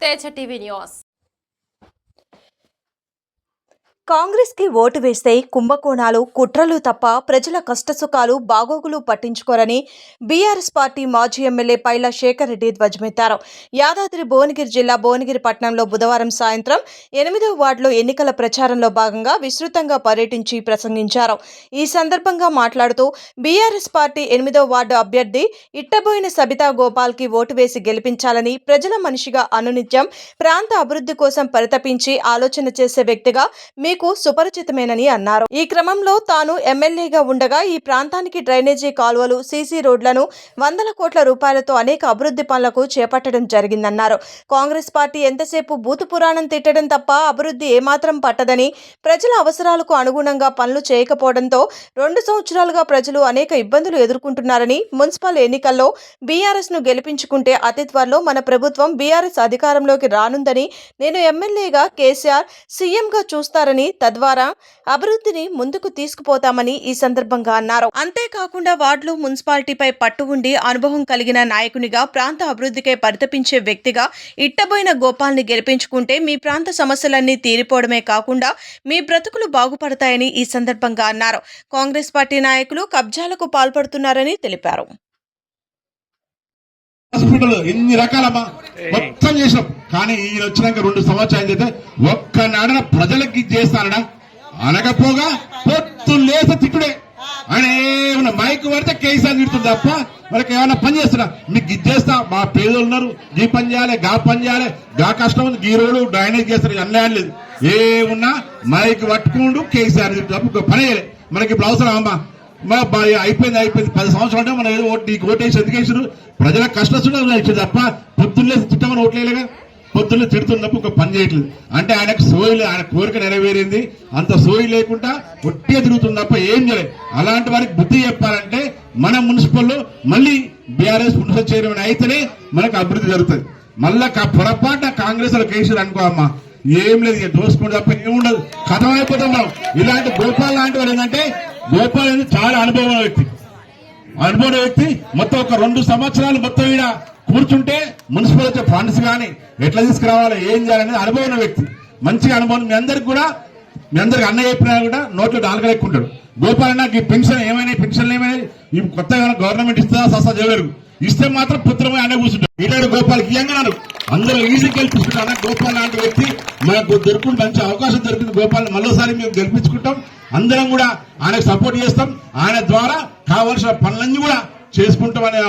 Teja TV news. Congress కి vote వేస్తే కుంభకోణాలు కుట్రలు తప్ప ప్రజల కష్టసుఖాలు బాగోగులు పట్టించుకోరని బీఆర్ఎస్ పార్టీ మాజీ ఎమ్మెల్యే పైల శేఖర్ రెడ్డి ధ్వజమెత్తారు. యాదాద్రి భువనగిరి జిల్లా భువనగిరి పట్టణంలో బుధవారం సాయంత్రం 8వ వార్డులో ఎన్నికల ప్రచారంలో భాగంగా విస్తృతంగా పర్యటించి ప్రసంగించారు. ఈ సందర్భంగా మాట్లాడుతూ బీఆర్ఎస్ పార్టీ 8వ వార్డు అభ్యర్థి ఇట్టబోయిన సబితా గోపాల్ కి ఓటు వేసి గెలిపించాలని, ప్రజల మనిషిగా అనునిత్యం ప్రాంత అభివృద్ధి కోసం పరితపించి ఆలోచన చేసే వ్యక్తిగా మీకు సుపరిచితమేనని అన్నారు. ఈ క్రమంలో తాను ఎమ్మెల్యేగా ఉండగా ఈ ప్రాంతానికి డ్రైనేజీ కాలువలు, సీసీ రోడ్లను 100 కోట్ల రూపాయలతో అనేక అభివృద్ధి పనులకు చేపట్టడం జరిగిందన్నారు. కాంగ్రెస్ పార్టీ ఎంతసేపు బూతు పురాణం తిట్టడం తప్ప అభివృద్ధి ఏమాత్రం పట్టదని, ప్రజల అవసరాలకు అనుగుణంగా పనులు చేయకపోవడంతో 2 సంవత్సరాలుగా ప్రజలు అనేక ఇబ్బందులు ఎదుర్కొంటున్నారని, మున్సిపల్ ఎన్నికల్లో బీఆర్ఎస్ ను గెలిపించుకుంటే అతి త్వరలో మన ప్రభుత్వం బీఆర్ఎస్ అధికారంలోకి రానుందని, నేను ఎమ్మెల్యేగా కేసీఆర్ సీఎంగా చూస్తారని, తద్వారా అభివృద్ధిని ముందుకు తీసుకుపోతామని ఈ సందర్భంగా అన్నారు. అంతేకాకుండా వార్డులో మున్సిపాలిటీపై పట్టు ఉండి అనుభవం కలిగిన నాయకునిగా, ప్రాంత అభివృద్ధికై పరితపించే వ్యక్తిగా ఇట్టబోయిన గోపాల్ని గెలిపించుకుంటే మీ ప్రాంత సమస్యలన్నీ తీరిపోవడమే కాకుండా మీ బ్రతుకులు బాగుపడతాయని ఈ సందర్భంగా అన్నారు. కాంగ్రెస్ పార్టీ నాయకులు కబ్జాలకు పాల్పడుతున్నారని తెలిపారు. హాస్పిటల్ ఎన్ని రకాల మొత్తం చేసినాం, కానీ ఈయన వచ్చినాక 2 సంవత్సరాలు అయితే ఒక్కనాడన ప్రజలకి చేస్తానడా అనకపోగా పొత్తు లేస తిట్టుడే. ఆయన ఏమన్నా మైక్ పడితే కేసీఆర్ తిడుతుంది తప్ప మనకి ఏమన్నా పని చేస్తున్నా, మీకు ఇది చేస్తా, మా పేదలు ఉన్నారు, ఈ పని చేయాలి, గా పని చేయాలి, గా కష్టం ఉంది, ఈ రోడ్డు డ్రైనేజ్ చేస్తారు, అన్యాయం లేదు. ఏమున్నా మైక్ పట్టుకుంటూ కేసీఆర్ తిట్టు తప్ప పని చేయలే. మనకి ఇప్పుడు అవసరం అమ్మా, అయిపోయింది 10 సంవత్సరాలు అంటే మనం ఏదో నీకు ఓటేసి ఎందుకు వేసారు, ప్రజల కష్టం ఇచ్చారు తప్ప పొద్దున్నే తిట్టమని ఓట్లేగా, పొద్దున్నే తిడుతుంది తప్ప ఒక పని చేయట్లేదు. అంటే ఆయనకు సోయి, ఆయన కోరిక నెరవేరింది, అంత సోయి లేకుండా ఒట్టిగా తిరుగుతుంది తప్ప ఏం చేయలేదు. అలాంటి వారికి బుద్ధి చెప్పాలంటే మన మున్సిపల్లో మళ్ళీ బీఆర్ఎస్ మున్సిపల్ చైర్మన్ అయితేనే మనకు అభివృద్ధి జరుగుతుంది. మళ్ళా పొరపాటున కాంగ్రెస్ లో కేసీఆర్ అనుకో అమ్మా, ఏం లేదు, ఇక దోసుకుంటే తప్ప ఏముండదు, కథం అయిపోతాం మనం. ఇలాంటి గోపాల్ లాంటి వాళ్ళు ఏంటంటే, గోపాల్ అనేది చాలా అనుభవం వ్యక్తి, మొత్తం ఒక 2 సంవత్సరాలు మొత్తం ఈడ కూర్చుంటే మున్సిపల్ వచ్చే ఫండ్స్ కానీ ఎట్లా తీసుకురావాలి, ఏం చేయాలనేది అనుభవం వ్యక్తి, మంచిగా అనుభవం. మీ అందరికి అన్న చెప్పినా కూడా నోట్లో నాలుగలేకుంటాడు. గోపాల్ నాకు ఈ పెన్షన్లు ఏమైనా ఈ కొత్తగా గవర్నమెంట్ ఇస్తుందా సస్తా చేయలేరు, ఇస్తే మాత్రం పుత్రమే అనే కూర్చుంటాడు. ఈనాడు గోపాల్కి ఇయ్యంగా అందరూ ఈజీ గెలిపించుకుంటారు. అన్న గోపాల్ లాంటి వ్యక్తి మనకు దొరుకుతుంది, మంచి అవకాశం దొరికింది. గోపాల్ మరోసారి మేము గెలిపించుకుంటాం, అందరం కూడా ఆయనకు సపోర్ట్ చేస్తాం, ఆయన ద్వారా కావాల్సిన పనులన్నీ కూడా చేసుకుంటామనే